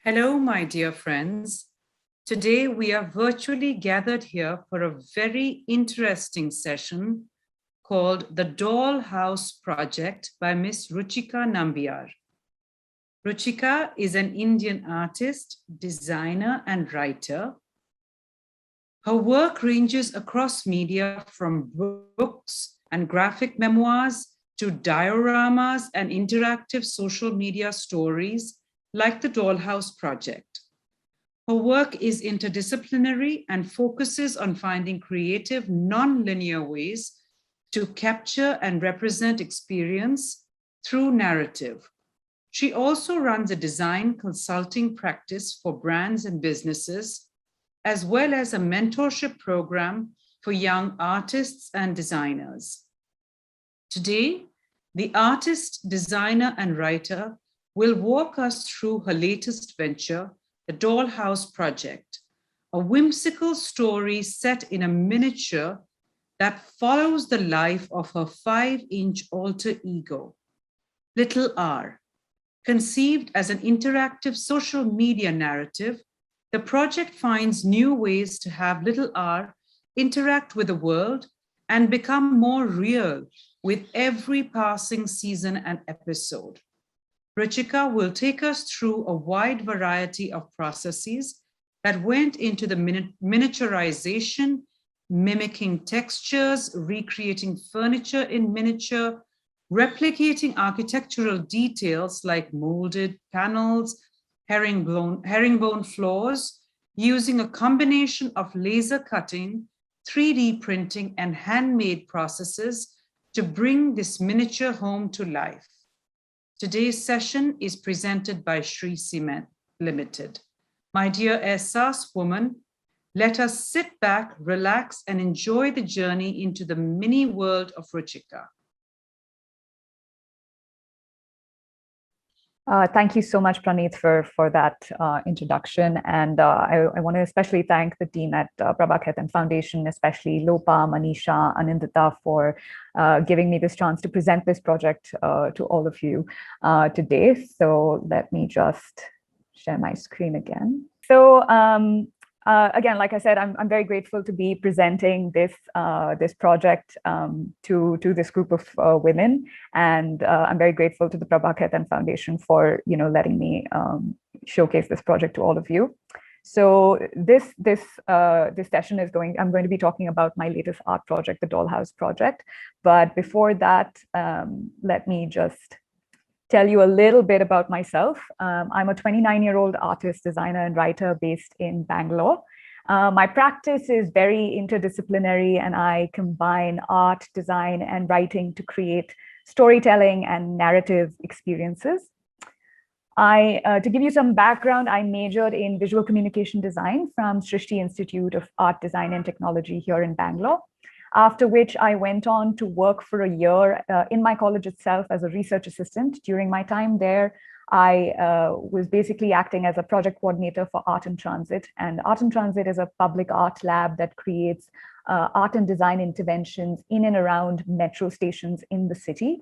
Hello, my dear friends. Today we are virtually gathered here for a very interesting session called The Dollhouse Project by Miss Ruchika Nambiar. Ruchika is an Indian artist, designer, and writer. Her work ranges across media from books and graphic memoirs to dioramas and interactive social media stories like the Dollhouse Project. Her work is interdisciplinary and focuses on finding creative, non-linear ways to capture and represent experience through narrative. She also runs a design consulting practice for brands and businesses, as well as a mentorship program for young artists and designers. Today, the artist, designer, and writer will walk us through her latest venture, the Dollhouse Project, a whimsical story set in a miniature that follows the life of her 5-inch alter ego, Little R. Conceived as an interactive social media narrative, the project finds new ways to have Little R interact with the world and become more real with every passing season and episode. Ruchika will take us through a wide variety of processes that went into the miniaturization, mimicking textures, recreating furniture in miniature, replicating architectural details like molded panels, herringbone floors, using a combination of laser cutting, 3D printing, and handmade processes to bring this miniature home to life. Today's session is presented by Shree Cement Limited. My dear Ehsaas women, let us sit back, relax, and enjoy the journey into the mini world of Ruchika. Thank you so much, Praneeth, for that introduction. And I want to especially thank the team at Prabha Khaitan Foundation, especially Lopa, Manisha, Anindita, for giving me this chance to present this project to all of you today. So let me just share my screen again. So again, like I said, I'm very grateful to be presenting this this project to this group of women, and I'm very grateful to the Prabha Khaitan Foundation for letting me showcase this project to all of you. So this session is I'm going to be talking about my latest art project, the Dollhouse Project. But before that, let me just tell you a little bit about myself. I'm a 29-year-old artist, designer, and writer based in Bangalore. My practice is very interdisciplinary, and I combine art, design, and writing to create storytelling and narrative experiences. To give you some background, I majored in visual communication design from Srishti Institute of Art, Design, and Technology here in Bangalore. After which I went on to work for a year in my college itself as a research assistant. During my time there, I was basically acting as a project coordinator for Art in Transit. And Art in Transit is a public art lab that creates art and design interventions in and around metro stations in the city.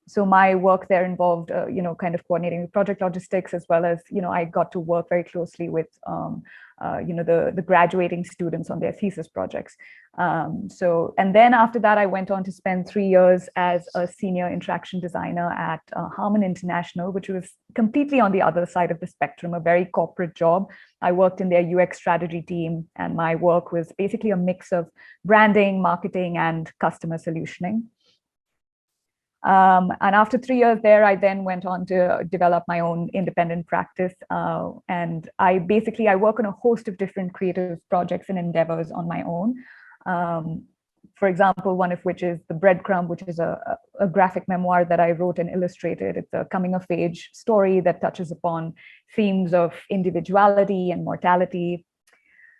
So my work there involved, kind of coordinating the project logistics, as well as, I got to work very closely with, the graduating students on their thesis projects. And then after that, I went on to spend 3 years as a senior interaction designer at Harman International, which was completely on the other side of the spectrum, a very corporate job. I worked in their UX strategy team, and my work was basically a mix of branding, marketing, and customer solutioning. And after 3 years there, I then went on to develop my own independent practice. And I work on a host of different creative projects and endeavors on my own. For example, one of which is The Breadcrumb, which is a graphic memoir that I wrote and illustrated. It's a coming of age story that touches upon themes of individuality and mortality.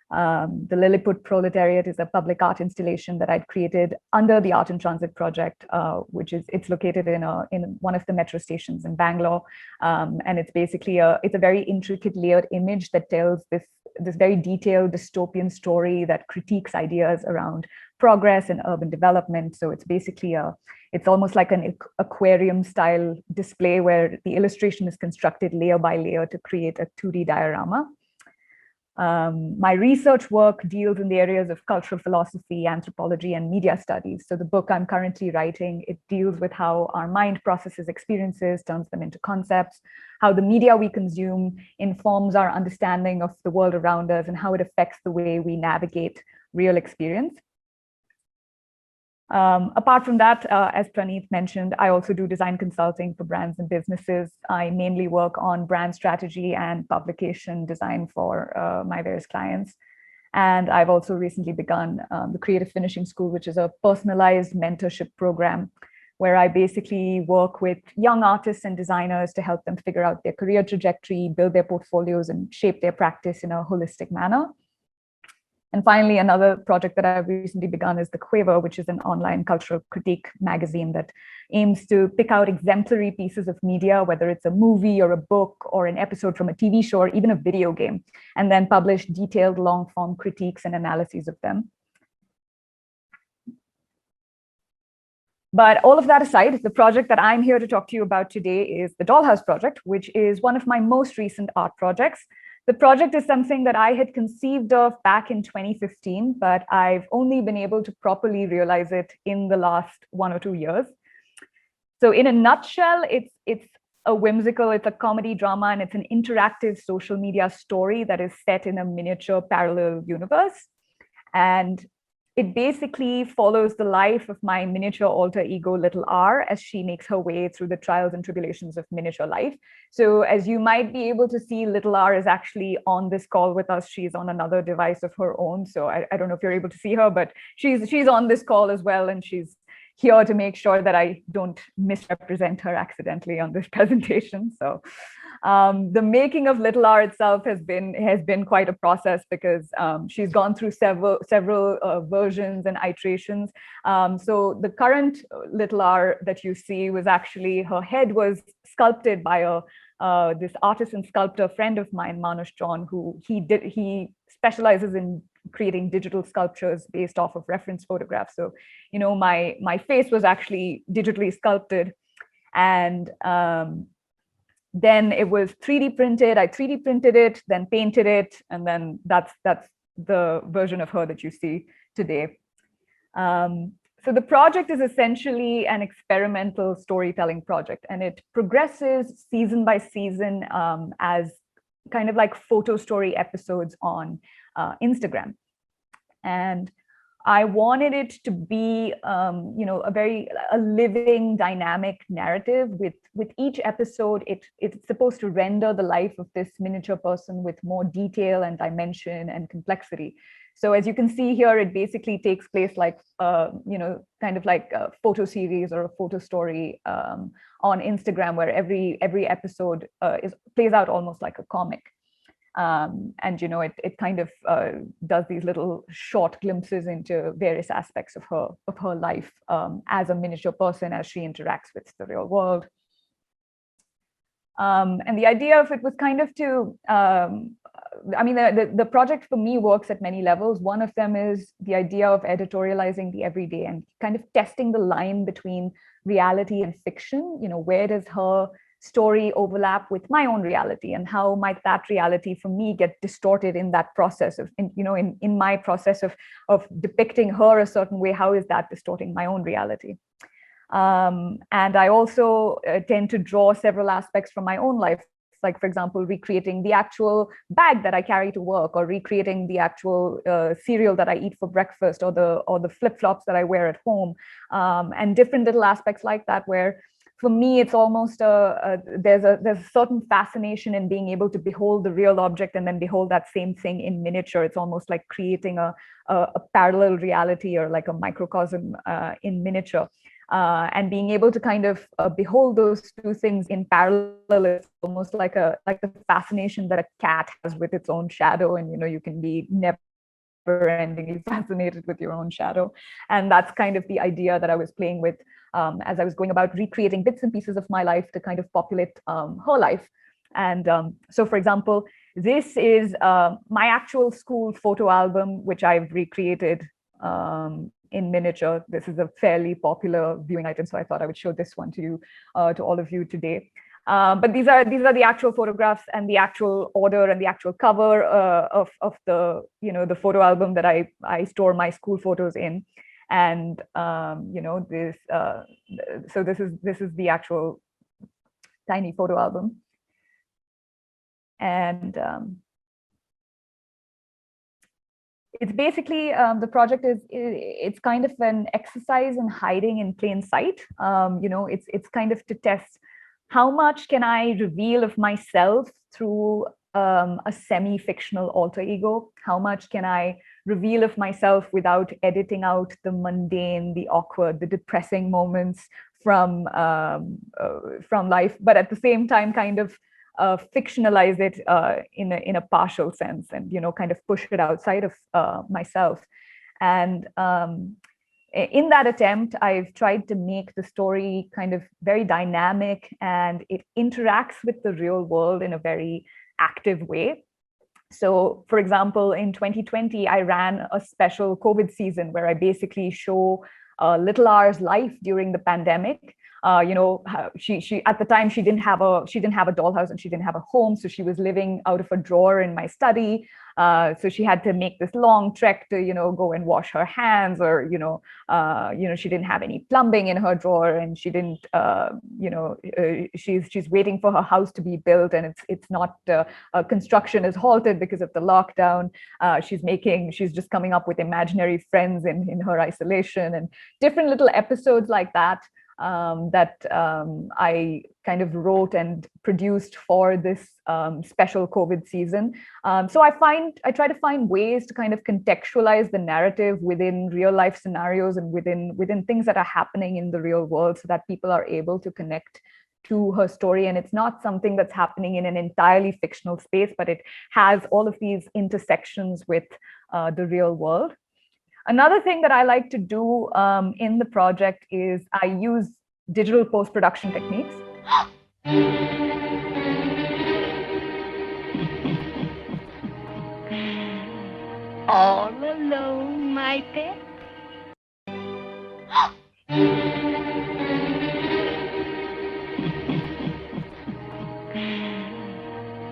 The Lilliput Proletariat is a public art installation that I'd created under the Art in Transit project, it's located in one of the metro stations in Bangalore, and it's basically it's a very intricate layered image that tells this very detailed dystopian story that critiques ideas around progress and urban development. So it's basically It's almost like an aquarium style display where the illustration is constructed layer by layer to create a 2D diorama. My research work deals in the areas of cultural philosophy, anthropology, and media studies. So the book I'm currently writing, it deals with how our mind processes experiences, turns them into concepts, how the media we consume informs our understanding of the world around us, and how it affects the way we navigate real experience. Apart from that, as Praneeth mentioned, I also do design consulting for brands and businesses. I mainly work on brand strategy and publication design for my various clients. And I've also recently begun the Creative Finishing School, which is a personalized mentorship program where I basically work with young artists and designers to help them figure out their career trajectory, build their portfolios, and shape their practice in a holistic manner. And finally, another project that I've recently begun is The Quaver, which is an online cultural critique magazine that aims to pick out exemplary pieces of media, whether it's a movie or a book or an episode from a TV show or even a video game, and then publish detailed long-form critiques and analyses of them. But all of that aside, the project that I'm here to talk to you about today is the Dollhouse Project, which is one of my most recent art projects. The project is something that I had conceived of back in 2015, but I've only been able to properly realize it in the last 1 or 2 years. So in a nutshell, it's a whimsical, it's a comedy drama, and it's an interactive social media story that is set in a miniature parallel universe. And it basically follows the life of my miniature alter ego, Little R, as she makes her way through the trials and tribulations of miniature life. So as you might be able to see, Little R is actually on this call with us. She's on another device of her own. So I don't know if you're able to see her, but she's on this call as well. And she's here to make sure that I don't misrepresent her accidentally on this presentation. So the making of Little R itself has been quite a process because she's gone through several versions and iterations. So the current Little R that you see was actually, her head was sculpted by this artist and sculptor friend of mine, Manush John, who he specializes in creating digital sculptures based off of reference photographs. So, you know, my face was actually digitally sculpted, and then it was 3D printed. I 3D printed it, then painted it, and then that's the version of her that you see today. So the project is essentially an experimental storytelling project, and it progresses season by season as kind of like photo story episodes on Instagram. And I wanted it to be, you know, a living, dynamic narrative. With each episode, it's supposed to render the life of this miniature person with more detail and dimension and complexity. So as you can see here, it basically takes place like, you know, kind of like a photo series or a photo story on Instagram, where every episode plays out almost like a comic. And you know, it kind of does these little short glimpses into various aspects of her life as a miniature person as she interacts with the real world. And the idea of it was kind of to, I mean, the project for me works at many levels. One of them is the idea of editorializing the everyday and kind of testing the line between reality and fiction. You know, where does her story overlap with my own reality, and how might that reality for me get distorted in that process of, you know, in my process of depicting her a certain way, how is that distorting my own reality? And I also tend to draw several aspects from my own life, like, for example, recreating the actual bag that I carry to work, or recreating the actual cereal that I eat for breakfast, or the flip-flops that I wear at home, and different little aspects like that, where for me, it's almost there's a certain fascination in being able to behold the real object and then behold that same thing in miniature. It's almost like creating a parallel reality, or like a microcosm in miniature. And being able to kind of behold those two things in parallel is almost like the fascination that a cat has with its own shadow. And, you know, you can be never-endingly fascinated with your own shadow. And that's kind of the idea that I was playing with as I was going about recreating bits and pieces of my life to kind of populate her life. And so, for example, this is my actual school photo album, which I've recreated in miniature. This is a fairly popular viewing item, so I thought I would show this one to you, to all of you today. But these are the actual photographs and the actual order and the actual cover of the the photo album that I store my school photos in. And this so this is the actual tiny photo album. And it's basically the project it's kind of an exercise in hiding in plain sight. It's kind of to test how much can I reveal of myself through a semi-fictional alter ego. How much can I reveal of myself without editing out the mundane, the awkward, the depressing moments from life, but at the same time kind of fictionalize it in a partial sense, and kind of push it outside of myself. And in that attempt, I've tried to make the story kind of very dynamic, and it interacts with the real world in a very active way. So, for example, in 2020, I ran a special COVID season where I basically show Little R's life during the pandemic. She at the time she didn't have a dollhouse, and she didn't have a home, so she was living out of a drawer in my study. So she had to make this long trek to go and wash her hands, or she didn't have any plumbing in her drawer, and she didn't she's waiting for her house to be built, and it's not construction is halted because of the lockdown. She's just coming up with imaginary friends in her isolation, and different little episodes like that. I kind of wrote and produced for this special COVID season. So I try to find ways to kind of contextualize the narrative within real life scenarios and within things that are happening in the real world, so that people are able to connect to her story. And it's not something that's happening in an entirely fictional space, but it has all of these intersections with the real world. Another thing that I like to do in the project is I use digital post-production techniques. All alone, my pet?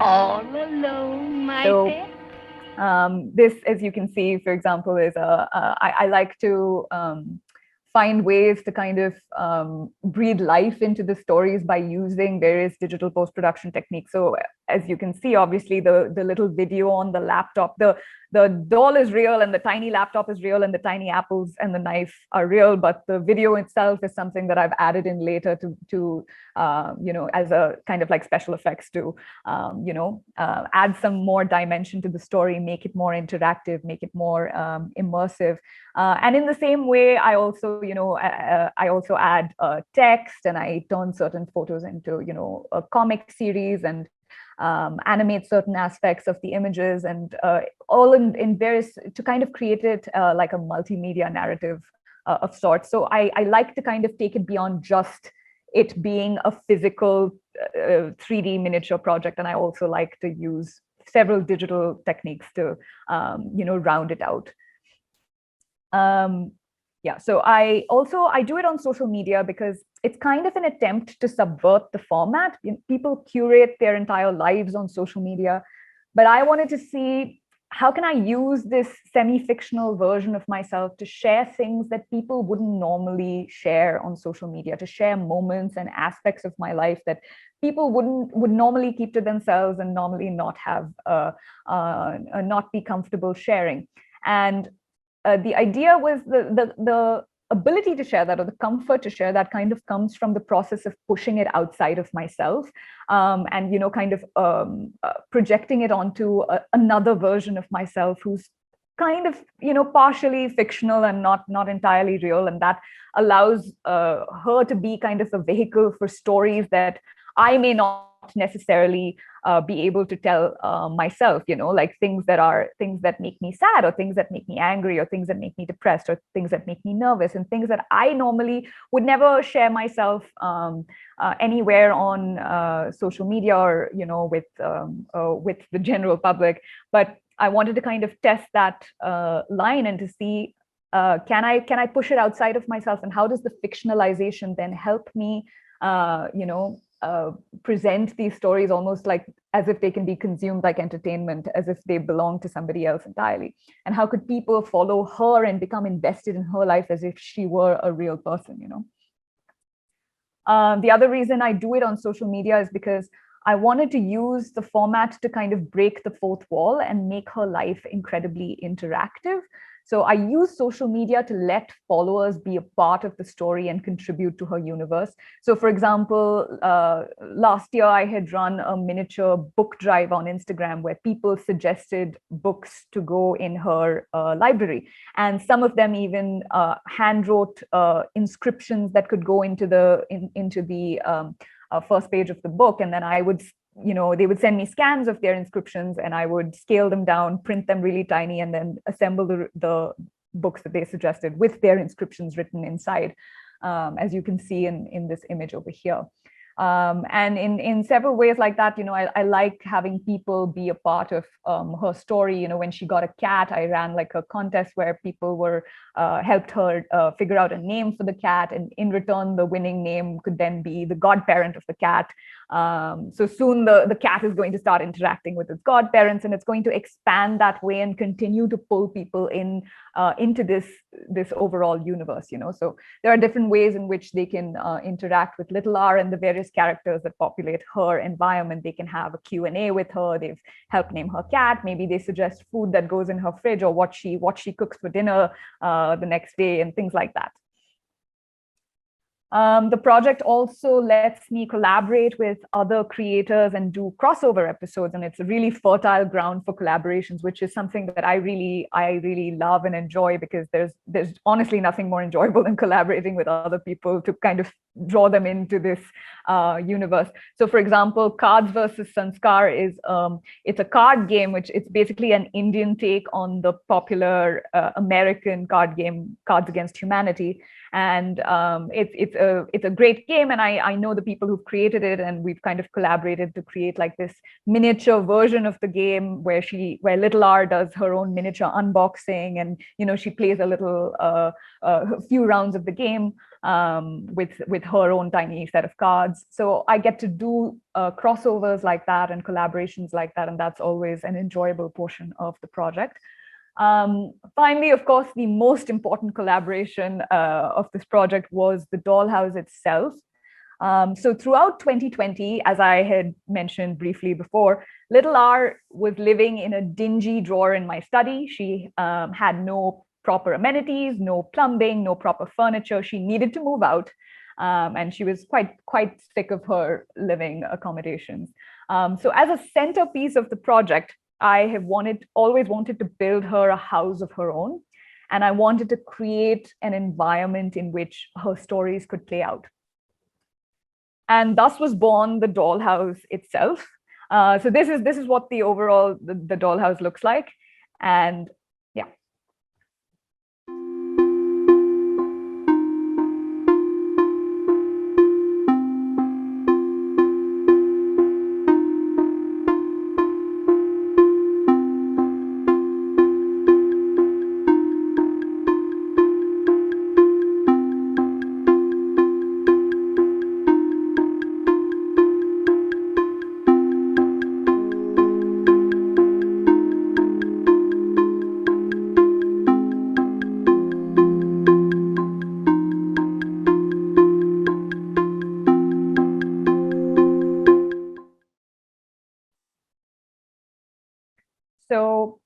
All alone, my pet? This, as you can see, for example, is I like to find ways to kind of breathe life into the stories by using various digital post-production techniques. So as you can see, obviously the little video on the laptop, the doll is real, and the tiny laptop is real, and the tiny apples and the knife are real, but the video itself is something that I've added in later to as a kind of like special effects to add some more dimension to the story, make it more interactive, make it more immersive. And in the same way, I also add text, and I turn certain photos into a comic series, and animate certain aspects of the images, and all in various, to kind of create it like a multimedia narrative of sorts. So I like to kind of take it beyond just it being a physical 3D miniature project, and I also like to use several digital techniques to round it out. Yeah, so I do it on social media because it's kind of an attempt to subvert the format. People curate their entire lives on social media, but I wanted to see how can I use this semi-fictional version of myself to share things that people wouldn't normally share on social media, to share moments and aspects of my life that people would normally keep to themselves and normally not have not be comfortable sharing. And the idea was the ability to share that, or the comfort to share that, kind of comes from the process of pushing it outside of myself, and kind of projecting it onto another version of myself who's kind of partially fictional and not entirely real, and that allows her to be kind of a vehicle for stories that I may not necessarily be able to tell myself, like things that make me sad, or things that make me angry, or things that make me depressed, or things that make me nervous, and things that I normally would never share myself anywhere on social media, or with the general public. But I wanted to kind of test that line and to see can I push it outside of myself, and how does the fictionalization then help me present these stories almost like as if they can be consumed like entertainment, as if they belong to somebody else entirely? And how could people follow her and become invested in her life as if she were a real person, The other reason I do it on social media is because I wanted to use the format to kind of break the fourth wall and make her life incredibly interactive. So I use social media to let followers be a part of the story and contribute to her universe. So for example, last year I had run a miniature book drive on Instagram where people suggested books to go in her library. And some of them even hand wrote inscriptions that could go into the first page of the book. And then I would, they would send me scans of their inscriptions, and I would scale them down, print them really tiny, and then assemble the books that they suggested with their inscriptions written inside, as you can see in this image over here. And in several ways like that, I like having people be a part of her story. When she got a cat, I ran like a contest where people were helped her figure out a name for the cat, and in return, the winning name could then be the godparent of the cat. So soon the cat is going to start interacting with its godparents, and it's going to expand that way and continue to pull people in into this overall universe. So there are different ways in which they can interact with little R and the various characters that populate her environment. They can have a Q&A with her. They've helped name her cat. Maybe they suggest food that goes in her fridge, or what she cooks for dinner the next day, and things like that. The project also lets me collaborate with other creators and do crossover episodes, and it's a really fertile ground for collaborations, which is something that I really love and enjoy, because there's honestly nothing more enjoyable than collaborating with other people to kind of draw them into this universe. So, for example, Cards versus Sanskar is it's a card game, which it's basically an Indian take on the popular American card game Cards Against Humanity. And it's a great game, and I know the people who've created it, and we've kind of collaborated to create like this miniature version of the game where little R does her own miniature unboxing, and she plays a few rounds of the game with her own tiny set of cards. So I get to do crossovers like that and collaborations like that, and that's always an enjoyable portion of the project. Finally, of course, the most important collaboration of this project was the dollhouse itself. So throughout 2020, as I had mentioned briefly before, little R was living in a dingy drawer in my study. She had no proper amenities, no plumbing, no proper furniture. She needed to move out, and she was quite sick of her living accommodations. So as a centerpiece of the project, I have always wanted to build her a house of her own, and I wanted to create an environment in which her stories could play out. And thus was born the dollhouse itself. So this is what the overall the dollhouse looks like, and yeah. So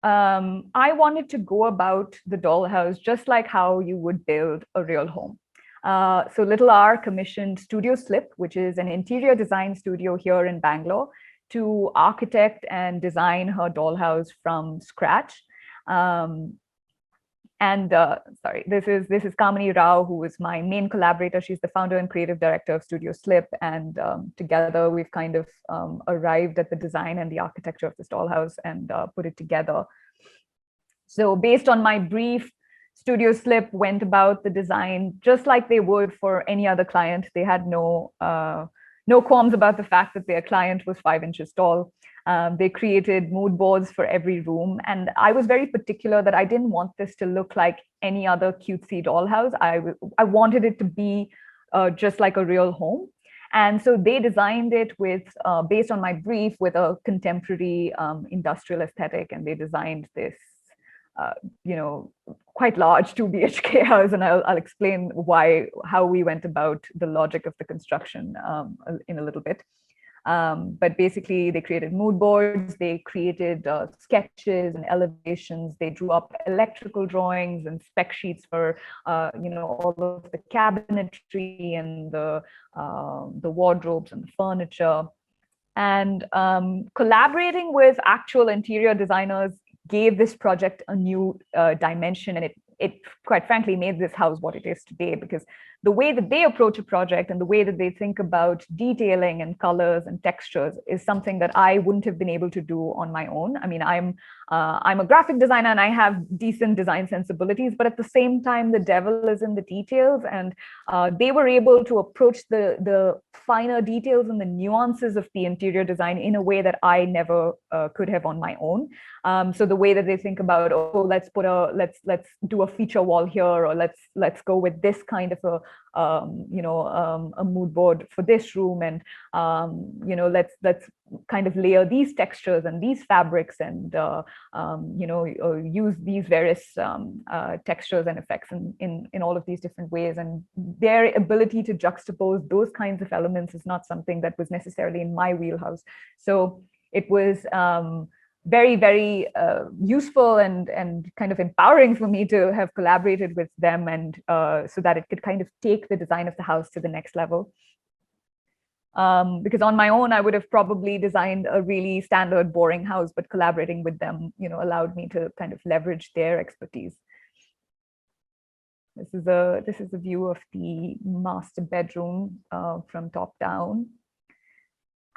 I wanted to go about the dollhouse just like how you would build a real home. So Little R commissioned Studio Slip, which is an interior design studio here in Bangalore, to architect and design her dollhouse from scratch. Sorry, this is Kamini Rao, who is my main collaborator. She's the founder and creative director of Studio Slip. And together we've kind of arrived at the design and the architecture of this dollhouse and put it together. So based on my brief, Studio Slip went about the design just like they would for any other client. They had no no qualms about the fact that their client was 5 inches tall. They created mood boards for every room. And I was very particular that I didn't want this to look like any other cutesy dollhouse. I wanted it to be just like a real home. And so they designed it with, based on my brief, with a contemporary industrial aesthetic. And they designed this, quite large 2 BHK house. And I'll explain how we went about the logic of the construction in a little bit. But basically, they created mood boards, they created sketches and elevations, they drew up electrical drawings and spec sheets for, all of the cabinetry and the wardrobes and the furniture. And collaborating with actual interior designers gave this project a new dimension, and it quite frankly made this house what it is today, because the way that they approach a project and the way that they think about detailing and colors and textures is something that I wouldn't have been able to do on my own. I mean, I'm a graphic designer and I have decent design sensibilities, but at the same time, the devil is in the details, and they were able to approach the finer details and the nuances of the interior design in a way that I never could have on my own. So the way that they think about, let's do a feature wall here, or let's go with this kind of a mood board for this room, and let's kind of layer these textures and these fabrics, and use these various textures and effects in all of these different ways. And their ability to juxtapose those kinds of elements is not something that was necessarily in my wheelhouse. So it was very, very useful and kind of empowering for me to have collaborated with them, and so that it could kind of take the design of the house to the next level. Because on my own, I would have probably designed a really standard, boring house, but collaborating with them, allowed me to kind of leverage their expertise. This is a view of the master bedroom from top down.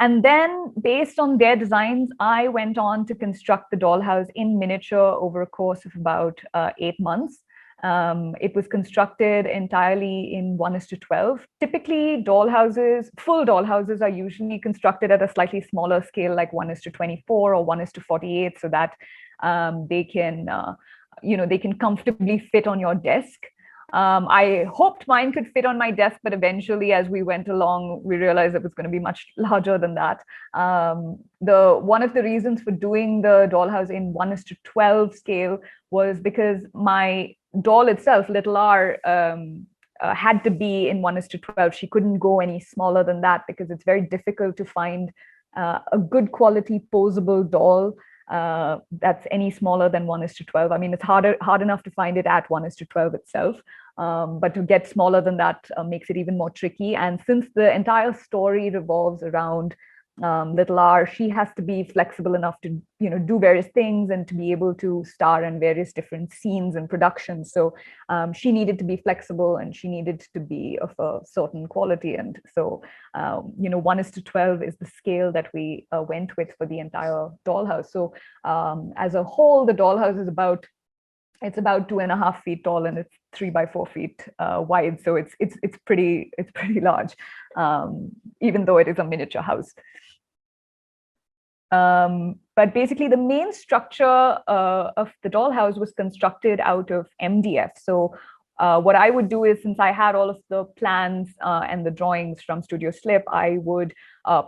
And then, based on their designs, I went on to construct the dollhouse in miniature over a course of about 8 months. It was constructed entirely in 1:12. Typically, full dollhouses are usually constructed at a slightly smaller scale, like 1:24 or 1:48, so that they can comfortably fit on your desk. I hoped mine could fit on my desk, but eventually, as we went along, we realized it was going to be much larger than that. One of the reasons for doing the dollhouse in 1:12 scale was because my doll itself, little R, had to be in 1:12. She couldn't go any smaller than that, because it's very difficult to find a good quality posable doll that's any smaller than 1:12. I mean, it's hard enough to find it at 1:12 itself, but to get smaller than that makes it even more tricky. And since the entire story revolves around little R, she has to be flexible enough to do various things and to be able to star in various different scenes and productions. So she needed to be flexible, and she needed to be of a certain quality. And so 1:12 is the scale that we went with for the entire dollhouse. So as a whole, the dollhouse is about 2.5 feet tall, and it's 3 by 4 feet wide. So it's pretty large, even though it is a miniature house. But basically, the main structure of the dollhouse was constructed out of MDF. So what I would do is, since I had all of the plans and the drawings from Studio Slip, I would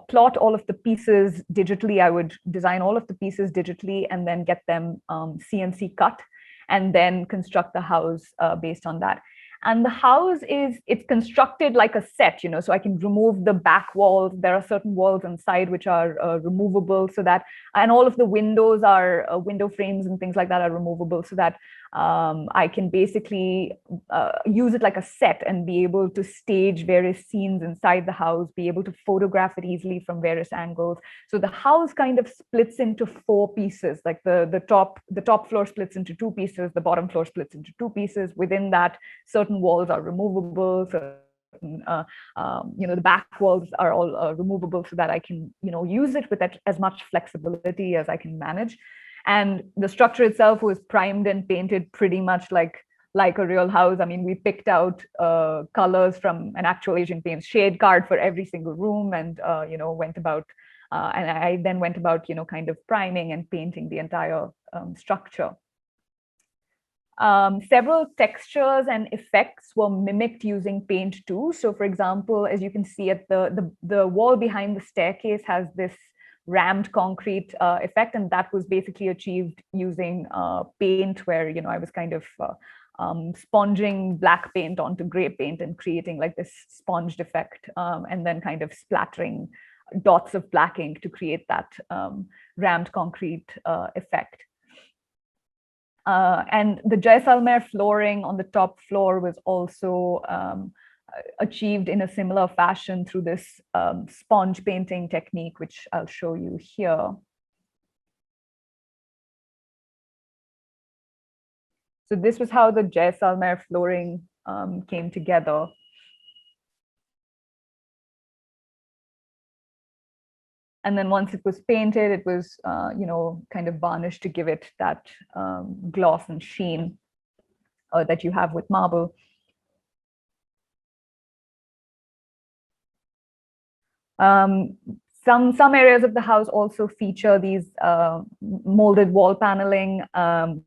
plot all of the pieces digitally. I would design all of the pieces digitally and then get them CNC cut, and then construct the house based on that. And the house it's constructed like a set, so I can remove the back walls. There are certain walls inside which are removable, so that, and all of the windows are window frames and things like that are removable, so that I can basically use it like a set and be able to stage various scenes inside the house, be able to photograph it easily from various angles. So the house kind of splits into 4 pieces, like the top floor splits into 2 pieces, the bottom floor splits into 2 pieces. Within that, certain walls are removable. So the back walls are all removable, so that I can use it with as much flexibility as I can manage. And the structure itself was primed and painted pretty much like like a real house. I mean, we picked out colors from an actual Asian Paints shade card for every single room, and went about, and I then went about, kind of priming and painting the entire structure. Several textures and effects were mimicked using paint too. So for example, as you can see at the wall behind the staircase has this rammed concrete effect, and that was basically achieved using paint, where I was kind of sponging black paint onto gray paint and creating like this sponged effect, and then kind of splattering dots of black ink to create that rammed concrete effect. And the Jaisalmer flooring on the top floor was also achieved in a similar fashion through this sponge painting technique, which I'll show you here. So this was how the Jaisalmer flooring came together. And then once it was painted, it was, kind of varnished to give it that gloss and sheen that you have with marble. Some areas of the house also feature these molded wall paneling,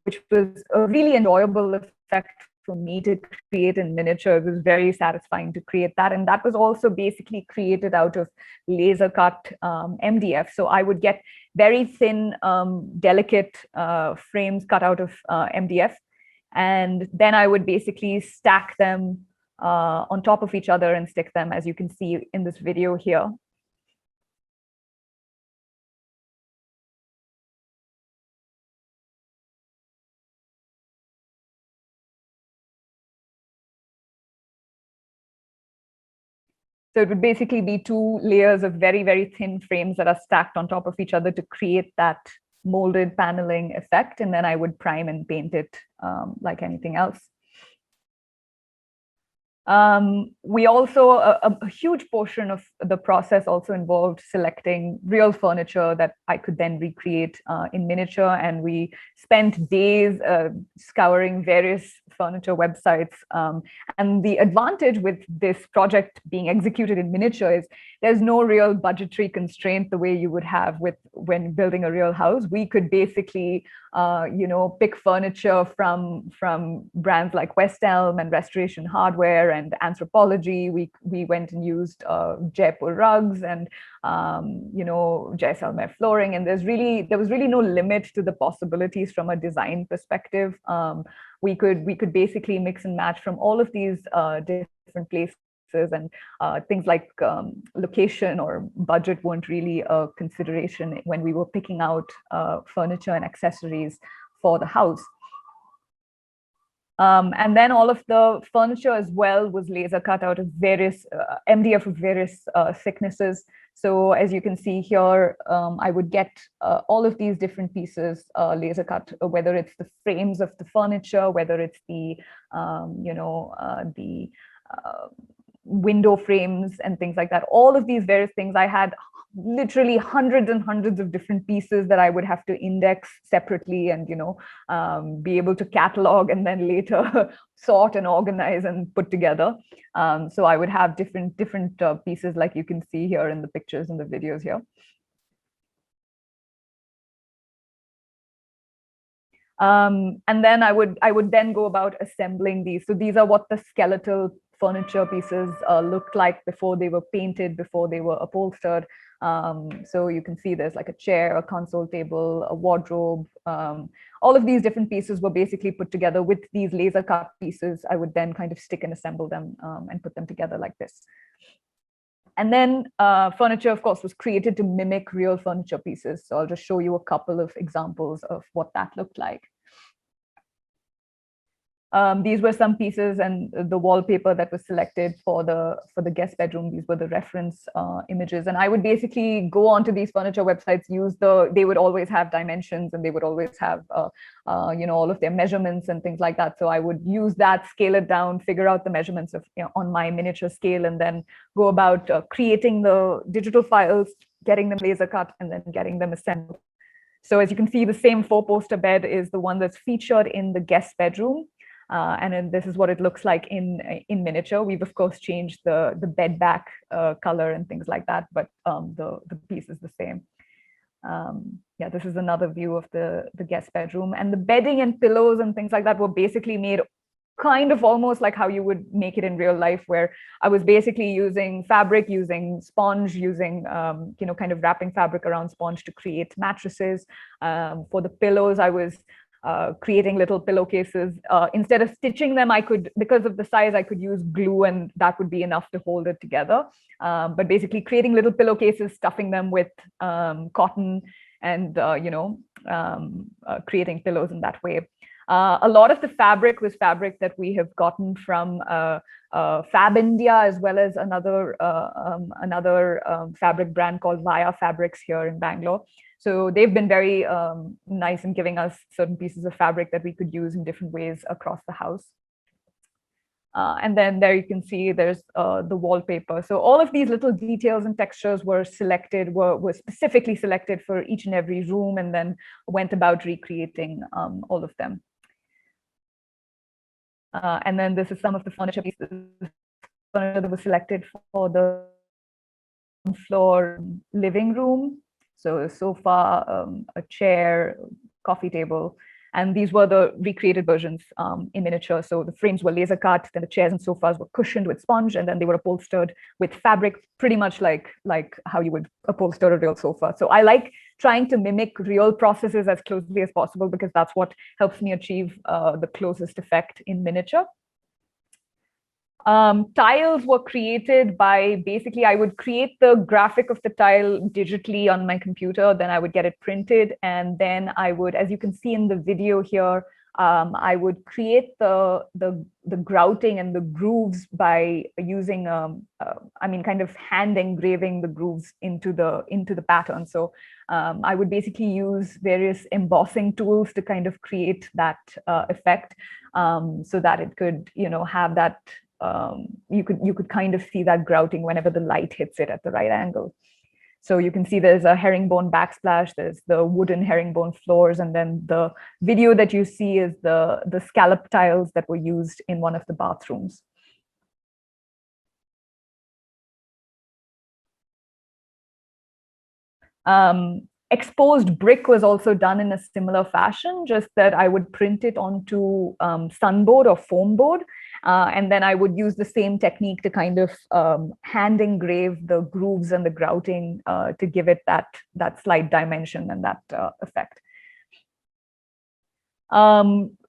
which was a really enjoyable effect for me to create in miniature. It was very satisfying to create that. And that was also basically created out of laser cut MDF. So I would get very thin, delicate frames cut out of MDF. And then I would basically stack them on top of each other and stick them, as you can see in this video here. So it would basically be two layers of very, very thin frames that are stacked on top of each other to create that molded paneling effect. And then I would prime and paint it like anything else. We also, a huge portion of the process also involved selecting real furniture that I could then recreate in miniature. And we spent days scouring various furniture websites. And the advantage with this project being executed in miniature is there's no real budgetary constraint the way you would have when building a real house. We could basically, pick furniture from brands like West Elm and Restoration Hardware and Anthropology. We went and used Jaipur rugs and Jaisalmer flooring, and there was really no limit to the possibilities from a design perspective. We could basically mix and match from all of these different places, and things like location or budget weren't really a consideration when we were picking out furniture and accessories for the house. And then all of the furniture as well was laser cut out of various MDF of various thicknesses. So as you can see here, I would get all of these different pieces laser cut, whether it's the frames of the furniture, whether it's the window frames and things like that. All of these various things, I had literally hundreds and hundreds of different pieces that I would have to index separately and be able to catalog and then later sort and organize and put together. So I would have different pieces like you can see here in the pictures and the videos here. And then I would then go about assembling these. So these are what the skeletal furniture pieces looked like before they were painted, before they were upholstered. So you can see there's like a chair, a console table, a wardrobe. All of these different pieces were basically put together with these laser cut pieces. I would then kind of stick and assemble them and put them together like this. And then furniture, of course, was created to mimic real furniture pieces. So I'll just show you a couple of examples of what that looked like. These were some pieces, and the wallpaper that was selected for the guest bedroom. These were the reference images, and I would basically go onto these furniture websites, they would always have dimensions, and they would always have all of their measurements and things like that. So I would use that, scale it down, figure out the measurements of on my miniature scale, and then go about creating the digital files, getting them laser cut, and then getting them assembled. So as you can see, the same 4-poster bed is the one that's featured in the guest bedroom. And then this is what it looks like in miniature. We've of course changed the bed back color and things like that, but the piece is the same. Yeah, this is another view of the guest bedroom, and the bedding and pillows and things like that were basically made kind of almost like how you would make it in real life, where I was basically using fabric, using sponge, using kind of wrapping fabric around sponge to create mattresses. For the pillows, I was creating little pillowcases. Instead of stitching them, I could, because of the size, I could use glue, and that would be enough to hold it together. But basically creating little pillowcases, stuffing them with cotton, and creating pillows in that way. A lot of the fabric was fabric that we have gotten from Fab India, as well as another fabric brand called Vaya Fabrics here in Bangalore. So they've been very nice in giving us certain pieces of fabric that we could use in different ways across the house. And then there you can see there's the wallpaper. So all of these little details and textures were selected, were specifically selected for each and every room, and then went about recreating all of them. And then this is some of the furniture pieces that was selected for the floor living room. So a sofa, a chair, coffee table, and these were the recreated versions in miniature. So the frames were laser cut, then the chairs and sofas were cushioned with sponge, and then they were upholstered with fabric, pretty much like how you would upholster a real sofa. So I like trying to mimic real processes as closely as possible, because that's what helps me achieve the closest effect in miniature. Tiles were created by, basically, I would create the graphic of the tile digitally on my computer, then I would get it printed, and then I would, as you can see in the video here, I would create the grouting and the grooves by using, kind of hand engraving the grooves into the pattern. So I would basically use various embossing tools to kind of create that effect, so that it could, have that. You could kind of see that grouting whenever the light hits it at the right angle. So you can see there's a herringbone backsplash, there's the wooden herringbone floors, and then the video that you see is the scallop tiles that were used in one of the bathrooms. Exposed brick was also done in a similar fashion, just that I would print it onto sunboard or foam board. And then I would use the same technique to kind of hand engrave the grooves and the grouting to give it that slight dimension and that effect.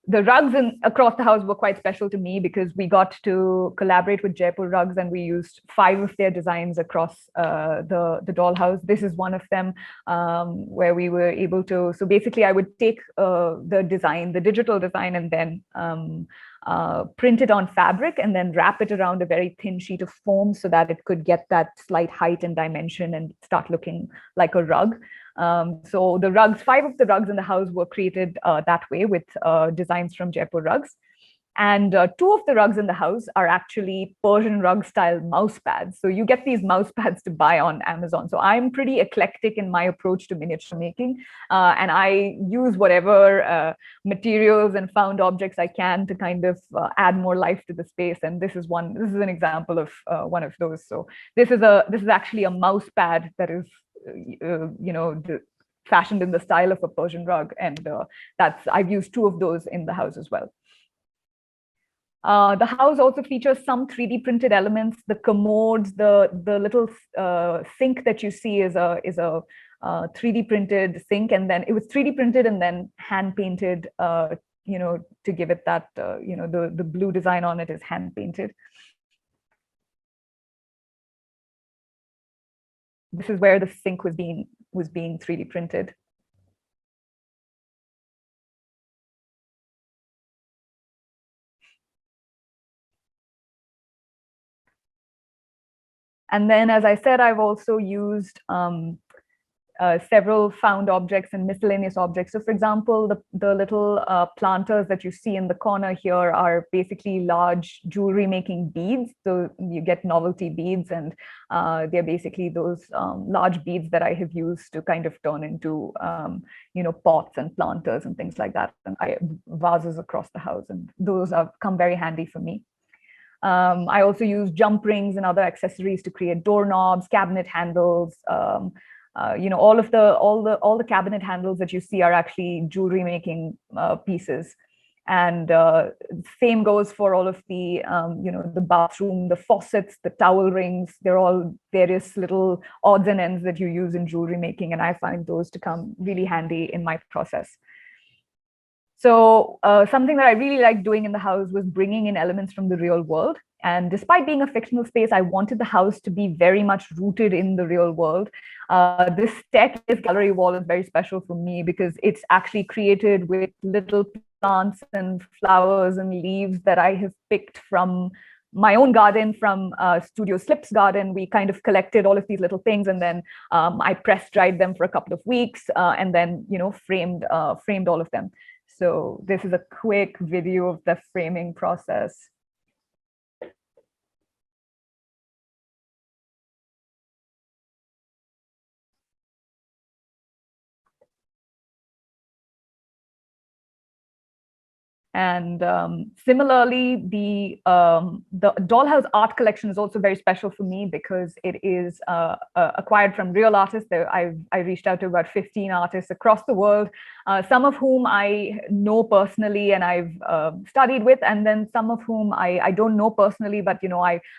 The rugs across the house were quite special to me, because we got to collaborate with Jaipur Rugs, and we used 5 of their designs across the dollhouse. This is one of them, where we were able to, so basically I would take the design, the digital design, and then print it on fabric, and then wrap it around a very thin sheet of foam so that it could get that slight height and dimension and start looking like a rug. So the rugs, 5 of the rugs in the house were created that way, with designs from Jaipur Rugs. And 2 of the rugs in the house are actually Persian rug style mouse pads. So you get these mouse pads to buy on Amazon. So I'm pretty eclectic in my approach to miniature making. And I use whatever materials and found objects I can to kind of add more life to the space. And this is an example of one of those. So this is actually a mouse pad that is fashioned in the style of a Persian rug, and I've used 2 of those in the house as well. The house also features some 3D printed elements. The commodes, the little sink that you see is a 3D printed sink, and then it was 3D printed and then hand painted. To give it that the blue design on it is hand painted. This is where the sink was being 3D printed. And then, as I said, I've also used several found objects and miscellaneous objects. So for example, the little planters that you see in the corner here are basically large jewelry making beads. So you get novelty beads, and they're basically those large beads that I have used to kind of turn into pots and planters and things like that, and vases across the house. And those have come very handy for me. I also use jump rings and other accessories to create doorknobs, cabinet handles. All the cabinet handles that you see are actually jewelry making pieces. And same goes for all of the the bathroom, the faucets, the towel rings. They're all various little odds and ends that you use in jewelry making, and I find those to come really handy in my process. So something that I really liked doing in the house was bringing in elements from the real world. And despite being a fictional space, I wanted the house to be very much rooted in the real world. This staircase gallery wall is very special for me because it's actually created with little plants and flowers and leaves that I have picked from my own garden, from Studio Slip's garden. We kind of collected all of these little things, and then I press dried them for a couple of weeks, and then framed all of them. So this is a quick video of the framing process. And similarly, the Dollhouse art collection is also very special for me because it is acquired from real artists. I reached out to about 15 artists across the world, some of whom I know personally and I've studied with, and then some of whom I don't know personally, but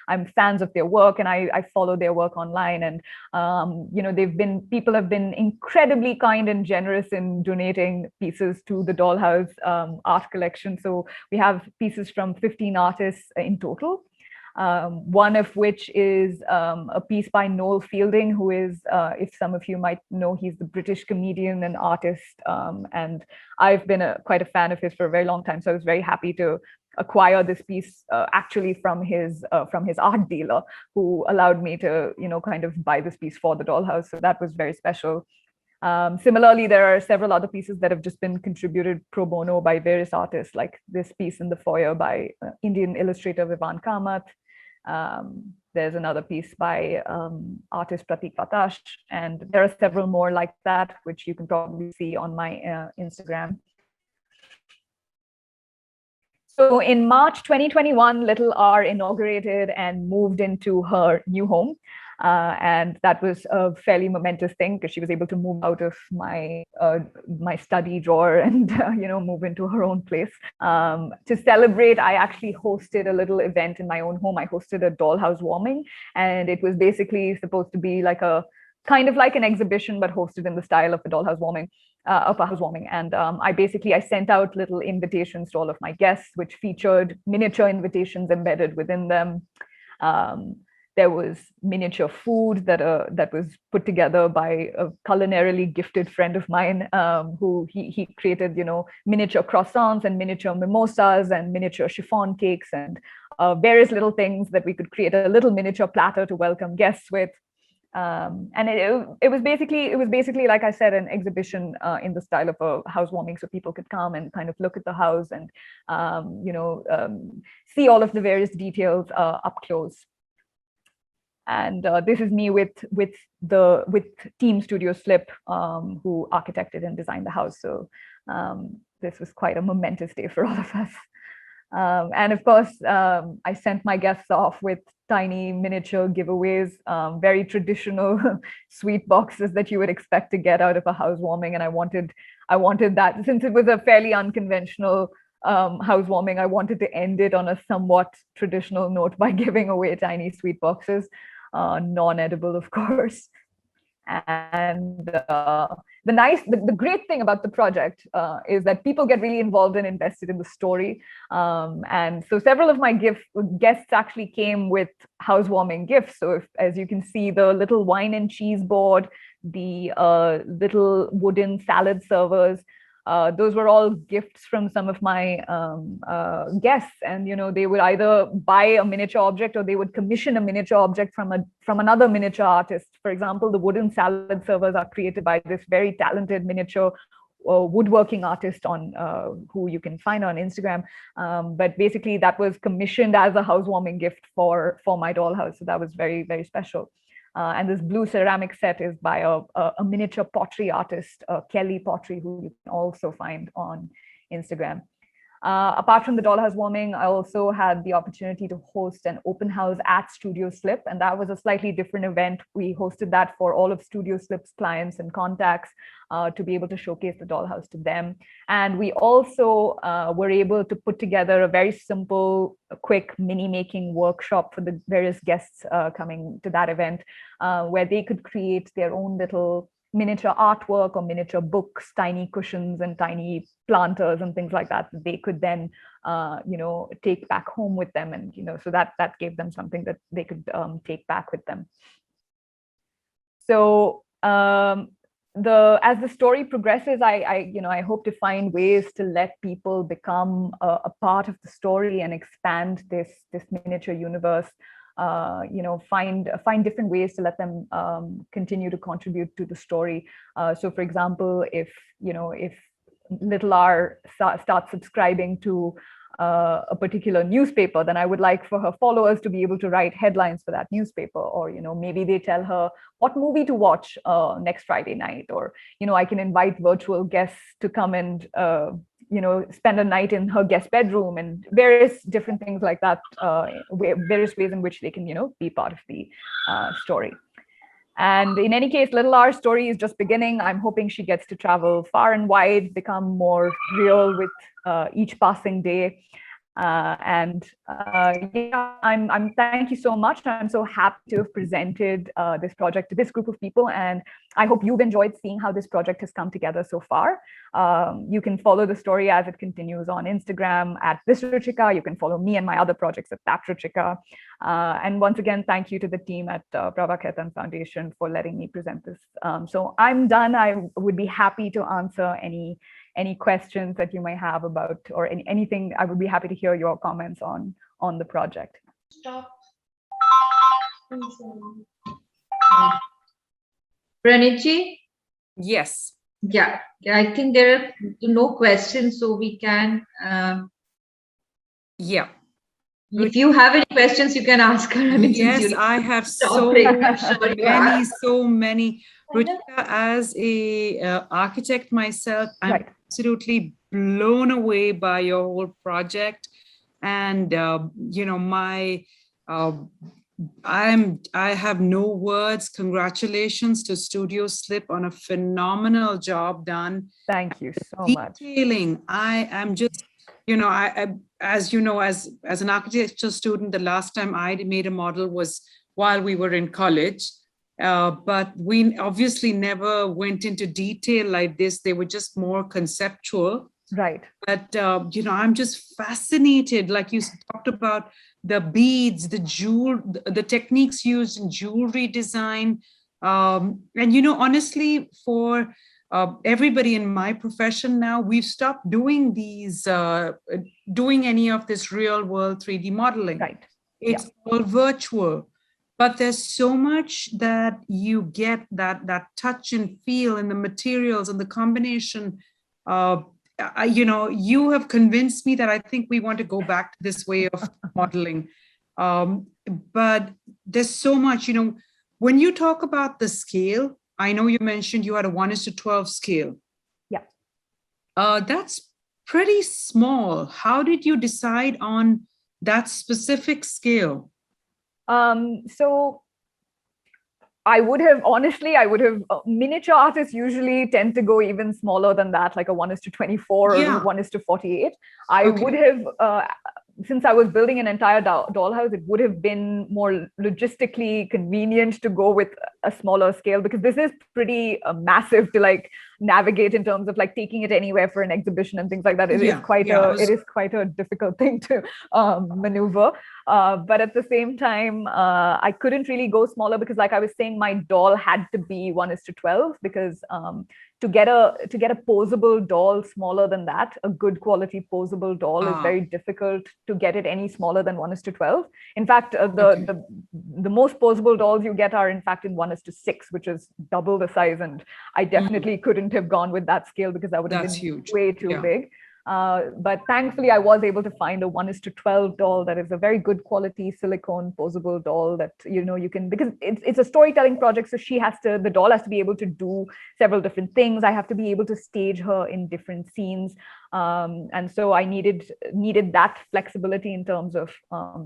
I'm fans of their work and I follow their work online. And people have been incredibly kind and generous in donating pieces to the Dollhouse art collection. So we have pieces from 15 artists in total. One of which is a piece by Noel Fielding, who is, if some of you might know, he's the British comedian and artist. And I've been quite a fan of his for a very long time. So I was very happy to acquire this piece actually from his art dealer, who allowed me to, kind of buy this piece for the Dollhouse. So that was very special. Similarly, there are several other pieces that have just been contributed pro bono by various artists, like this piece in the foyer by Indian illustrator Vivan Kamath. There's another piece by artist Pratik Vatash, and there are several more like that, which you can probably see on my Instagram. So in March 2021, Little R inaugurated and moved into her new home. And that was a fairly momentous thing because she was able to move out of my study drawer and move into her own place. To celebrate, I actually hosted a little event in my own home. I hosted a dollhouse warming, and it was basically supposed to be like a kind of like an exhibition, but hosted in the style of a dollhouse warming. Of a housewarming. And I sent out little invitations to all of my guests, which featured miniature invitations embedded within them. There was miniature food that was put together by a culinarily gifted friend of mine, who he created, miniature croissants and miniature mimosas and miniature chiffon cakes and various little things that we could create a little miniature platter to welcome guests with. And it was basically, like I said, an exhibition in the style of a housewarming, so people could come and kind of look at the house and see all of the various details up close. And this is me with Team Studio Slip, who architected and designed the house. So this was quite a momentous day for all of us. And of course, I sent my guests off with tiny miniature giveaways, very traditional sweet boxes that you would expect to get out of a housewarming. And I wanted that, since it was a fairly unconventional housewarming, I wanted to end it on a somewhat traditional note by giving away tiny sweet boxes, non-edible, of course. And the great thing about the project is that people get really involved and invested in the story. And so several of my guests actually came with housewarming gifts. So as you can see, the little wine and cheese board, the little wooden salad servers, those were all gifts from some of my guests, and they would either buy a miniature object or they would commission a miniature object from another miniature artist. For example, the wooden salad servers are created by this very talented miniature woodworking artist on who you can find on Instagram. But basically, that was commissioned as a housewarming gift for my dollhouse. So that was very, very special. And this blue ceramic set is by a miniature pottery artist, Kelly Pottery, who you can also find on Instagram. Apart from the dollhouse warming, I also had the opportunity to host an open house at Studio Slip, and that was a slightly different event. We hosted that for all of Studio Slip's clients and contacts to be able to showcase the dollhouse to them. And we also were able to put together a very simple, quick mini making workshop for the various guests coming to that event, where they could create their own little miniature artwork or miniature books, tiny cushions and tiny planters and things like that they could then take back home with them, and so that gave them something that they could take back with them. So as the story progresses, I hope to find ways to let people become a part of the story and expand this miniature universe. Find different ways to let them continue to contribute to the story. So, for example, if Little R starts subscribing to a particular newspaper, then I would like for her followers to be able to write headlines for that newspaper, or maybe they tell her what movie to watch next Friday night, or I can invite virtual guests to come and spend a night in her guest bedroom, and various different things like that, various ways in which they can be part of the story. And in any case, Little R's story is just beginning. I'm hoping she gets to travel far and wide, become more real with each passing day. I'm thank you so much. I'm so happy to have presented this project to this group of people, and I hope you've enjoyed seeing how this project has come together so far. You can follow the story as it continues on Instagram at this Ruchika. You can follow me and my other projects at that Ruchika. And once again, thank you to the team at Prabha Khaitan Foundation for letting me present this. So I'm done. I would be happy to answer any questions that you may have about, or anything. I would be happy to hear your comments on the project. Stop. Pranitji? Yes. Yeah, I think there are no questions, so we can. Yeah. If you have any questions, you can ask her. Yes, I have so many. Ruchika, as a architect myself, I'm absolutely blown away by your whole project, and I have no words. Congratulations to Studio Slip on a phenomenal job done. Thank you so much. Detailing. I am just, as an architecture student, the last time I made a model was while we were in college. But we obviously never went into detail like this. They were just more conceptual. Right. But, I'm just fascinated. Like you talked about the beads, the techniques used in jewelry design. And, honestly, for everybody in my profession now, we've stopped doing doing any of this real world 3D modeling. Right. It's all virtual. But there's so much that you get, that touch and feel in the materials and the combination. You have convinced me that I think we want to go back to this way of modeling. But there's so much, when you talk about the scale, I know you mentioned you had a 1:12 scale. Yeah. That's pretty small. How did you decide on that specific scale? So I would have, miniature artists usually tend to go even smaller than that, like a 1:24 or 1:48. I would have, since I was building an entire dollhouse, it would have been more logistically convenient to go with a smaller scale, because this is pretty massive to navigate in terms of taking it anywhere for an exhibition and things like that. It is quite a difficult thing to maneuver. But at the same time, I couldn't really go smaller because, like I was saying, my doll had to be 1:12 because to get a posable doll smaller than that, a good quality posable doll is very difficult to get it any smaller than 1:12. In fact, the most posable dolls you get are in fact in 1:6, which is double the size. And I definitely couldn't have gone with that scale because that would have been huge. way too big. But thankfully, I was able to find a 1:12 doll that is a very good quality silicone posable doll that, you can, because it's a storytelling project. So the doll has to be able to do several different things. I have to be able to stage her in different scenes. And so I needed that flexibility in terms of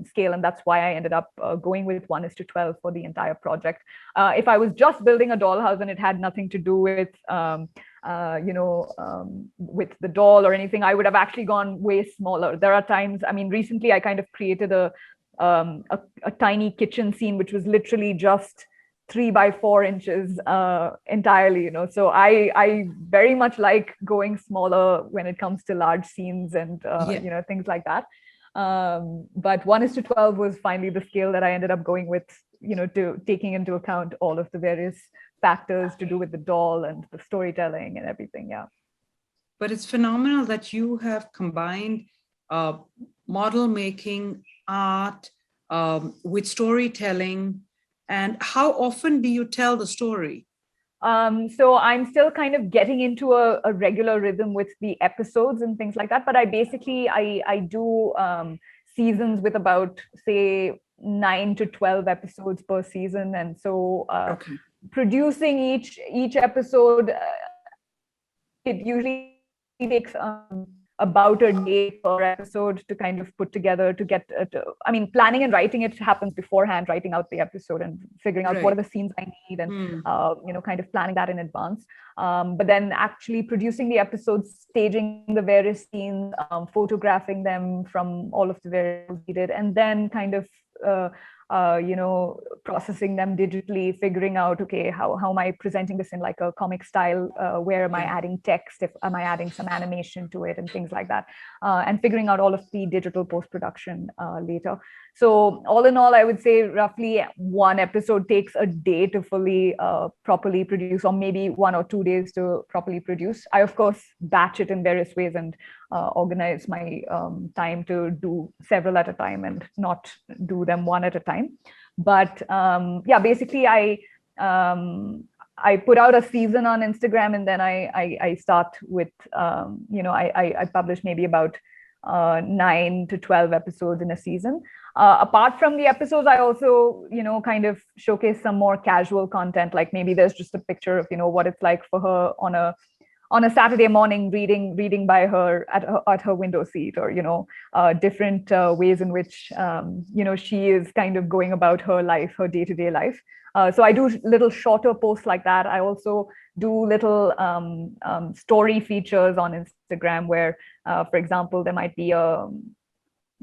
scale. And that's why I ended up going with 1:12 for the entire project. If I was just building a dollhouse and it had nothing to do with with the doll or anything, I would have actually gone way smaller. There are times, recently I kind of created a tiny kitchen scene, which was literally just 3 by 4 inches entirely, So I very much like going smaller when it comes to large scenes and, things like that. But 1:12 was finally the scale that I ended up going with, to taking into account all of the various factors to do with the doll and the storytelling and everything. Yeah. But it's phenomenal that you have combined model making, art, with storytelling. And how often do you tell the story? So I'm still kind of getting into a regular rhythm with the episodes and things like that. But I do seasons with about, say, 9 to 12 episodes per season. And so producing each episode, it usually takes about a day per episode to kind of put together, to get planning and writing it happens beforehand, writing out the episode and figuring out what are the scenes I need and kind of planning that in advance, but then actually producing the episodes, staging the various scenes, photographing them from all of the various needed, and then kind of processing them digitally, figuring out, okay, how am I presenting this in like a comic style? Where am I adding text? Am I adding some animation to it and things like that? And figuring out all of the digital post-production later. So all in all, I would say roughly one episode takes a day to fully properly produce, or maybe 1 or 2 days to properly produce. I, of course, batch it in various ways and organize my time to do several at a time and not do them one at a time. But basically I put out a season on Instagram, and then I start with, I publish maybe about 9 to 12 episodes in a season. Apart from the episodes, I also, kind of showcase some more casual content, like maybe there's just a picture of, what it's like for her on a Saturday morning reading by her at her window seat, or different ways in which she is kind of going about her life, her day-to-day life. So I do little shorter posts like that. I also do little story features on Instagram where, for example, there might be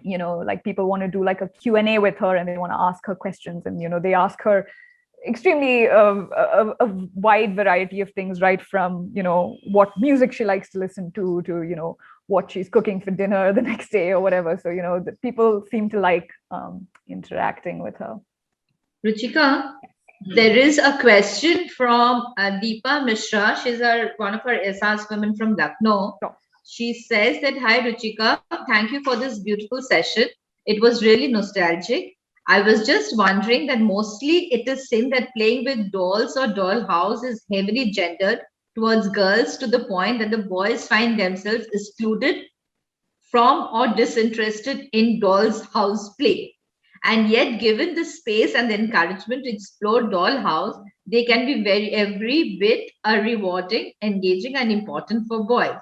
like people want to do like a Q&A with her, and they want to ask her questions, and they ask her extremely a wide variety of things, right from what music she likes to listen to what she's cooking for dinner the next day or whatever. So the people seem to like interacting with her. Ruchika, there is a question from Deepa Mishra. She's one of our Ehsaas women from Lucknow. Sure. She says that, hi Ruchika, thank you for this beautiful session. It was really nostalgic. I was just wondering that mostly it is seen that playing with dolls or dollhouse is heavily gendered towards girls, to the point that the boys find themselves excluded from or disinterested in dolls house play. And yet, given the space and the encouragement to explore dollhouse, they can be every bit rewarding, engaging, and important for boys.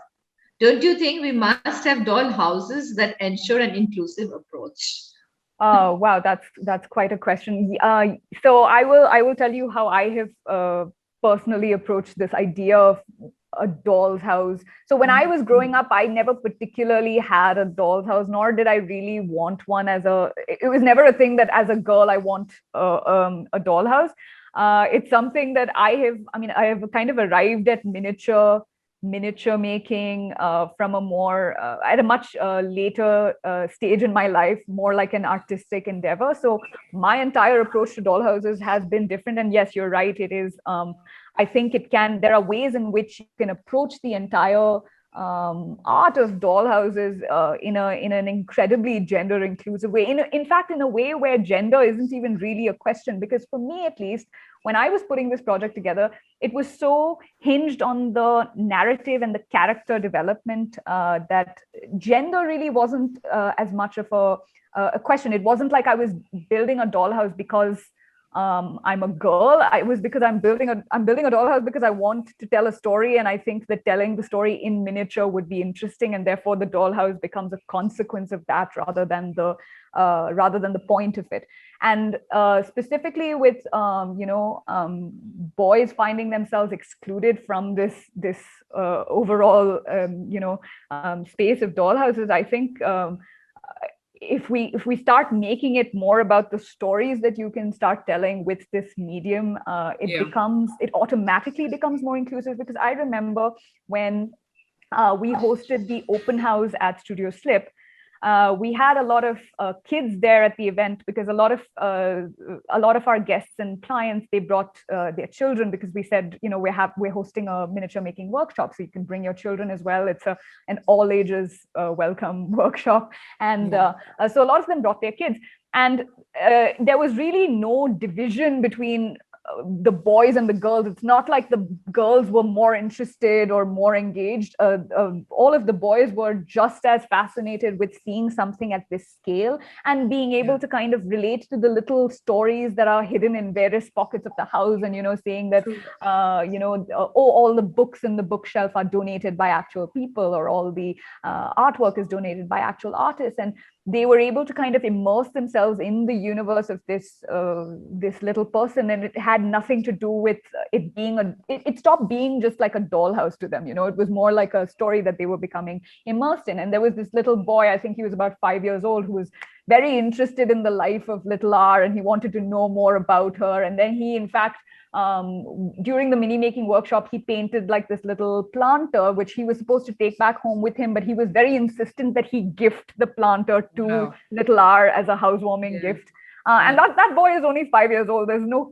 Don't you think we must have doll houses that ensure an inclusive approach? Oh, wow, that's quite a question. So I will tell you how I have personally approached this idea of a doll's house. So when I was growing up, I never particularly had a doll's house, nor did I really want one it was never a thing that as a girl I want a dollhouse. It's something that I have kind of arrived at miniature miniature making from a more at a much later stage in my life, more like an artistic endeavor. So my entire approach to dollhouses has been different. And yes, you're right, it is I think there are ways in which you can approach the entire art of dollhouses in an incredibly gender inclusive way. In fact, in a way where gender isn't even really a question, because for me at least, when I was putting this project together, it was so hinged on the narrative and the character development that gender really wasn't as much of a question. It wasn't like I was building a dollhouse because I'm a girl. It was because I'm building a dollhouse because I want to tell a story, and I think that telling the story in miniature would be interesting, and therefore the dollhouse becomes a consequence of that rather than the point of it. And specifically with boys finding themselves excluded from this overall space of dollhouses, I think. If we start making it more about the stories that you can start telling with this medium, it automatically becomes more inclusive. Because I remember when we hosted the open house at Studio Slip, we had a lot of kids there at the event, because a lot of our guests and clients, they brought their children, because we said, we're hosting a miniature making workshop, so you can bring your children as well. It's an all ages welcome workshop, and so a lot of them brought their kids, and there was really no division between the boys and the girls. It's not like the girls were more interested or more engaged. All of the boys were just as fascinated with seeing something at this scale and being able to kind of relate to the little stories that are hidden in various pockets of the house, and saying that all the books in the bookshelf are donated by actual people, or all the artwork is donated by actual artists. And they were able to kind of immerse themselves in the universe of this little person, and it had nothing to do with it being it stopped being just like a dollhouse to them. It was more like a story that they were becoming immersed in. And there was this little boy, I think he was about 5 years old, who was very interested in the life of little R, and he wanted to know more about her. And then he, in fact, during the mini making workshop, he painted like this little planter, which he was supposed to take back home with him, but he was very insistent that he gift the planter to little R as a housewarming gift. And that boy is only 5 years old.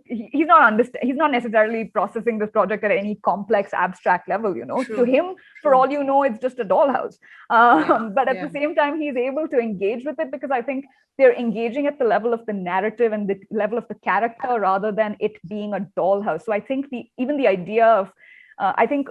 He's not necessarily processing this project at any complex abstract level. To him, for all you know, it's just a dollhouse. But at the same time, he's able to engage with it, because I think they're engaging at the level of the narrative and the level of the character, rather than it being a dollhouse. So I think even the idea of I think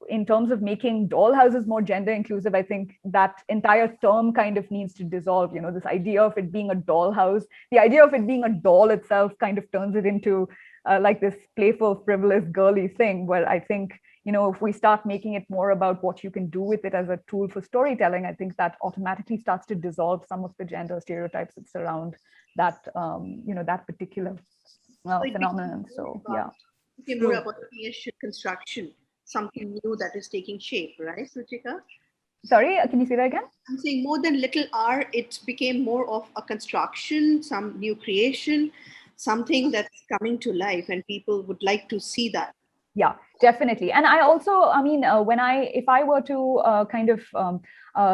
in terms of making dollhouses more gender inclusive, I think that entire term kind of needs to dissolve. This idea of it being a dollhouse, the idea of it being a doll itself kind of turns it into like this playful, frivolous, girly thing, where I think, if we start making it more about what you can do with it as a tool for storytelling, I think that automatically starts to dissolve some of the gender stereotypes that surround that, that particular phenomenon. So, yeah. Okay, more about creation, construction, something new that is taking shape, right, Ruchika? Sorry, can you say that again? I'm saying more than little R, it became more of a construction, some new creation, something that's coming to life, and people would like to see that. Yeah, definitely. And I also, if I were to kind of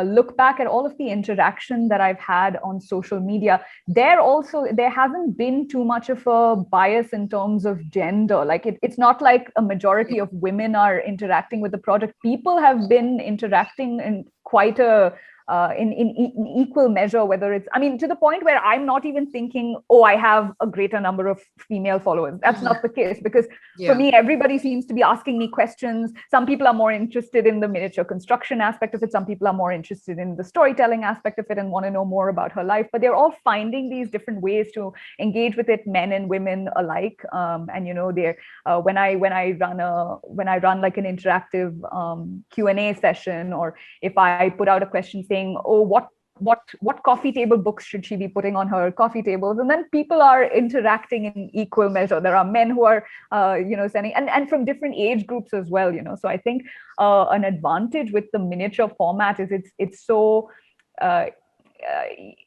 look back at all of the interaction that I've had on social media, there hasn't been too much of a bias in terms of gender. Like it's not like a majority of women are interacting with the project. People have been interacting in quite in equal measure, whether it's, to the point where I'm not even thinking, I have a greater number of female followers. That's not the case, because for me, everybody seems to be asking me questions. Some people are more interested in the miniature construction aspect of it. Some people are more interested in the storytelling aspect of it and want to know more about her life, but they're all finding these different ways to engage with it, men and women alike. When I run like an interactive Q&A session, or if I put out a question saying, what coffee table books should she be putting on her coffee tables? And then people are interacting in equal measure. There are men who are, sending, and from different age groups as well, So I think an advantage with the miniature format is it's so,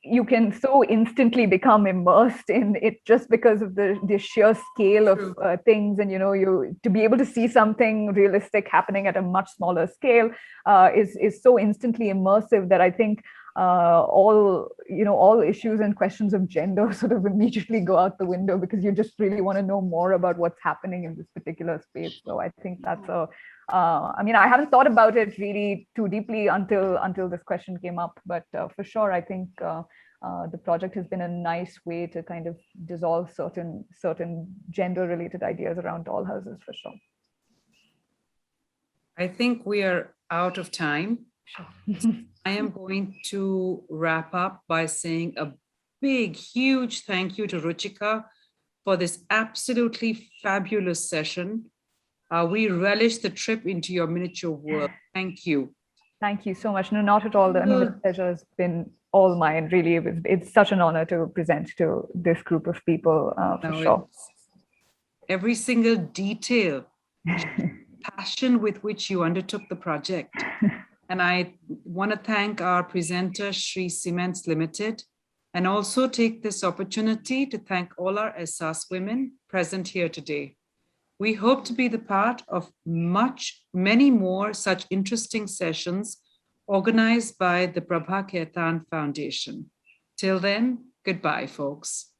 you can so instantly become immersed in it just because of the sheer scale of things. And, you to be able to see something realistic happening at a much smaller scale is so instantly immersive that I think all issues and questions of gender sort of immediately go out the window, because you just really want to know more about what's happening in this particular space. So I think that's I haven't thought about it really too deeply until this question came up, but for sure, I think the project has been a nice way to kind of dissolve certain gender-related ideas around dollhouses, for sure. I think we are out of time. Sure. I am going to wrap up by saying a big, huge thank you to Ruchika for this absolutely fabulous session. We relish the trip into your miniature world. Thank you. Thank you so much. No, not at all. The pleasure has been all mine, really. It's such an honor to present to this group of people, for sure. Every single detail, passion with which you undertook the project. And I want to thank our presenter, Shri Cements Limited, and also take this opportunity to thank all our Ehsaas women present here today. We hope to be the part of many more such interesting sessions organized by the Prabha Khaitan Foundation. Till then, goodbye, folks.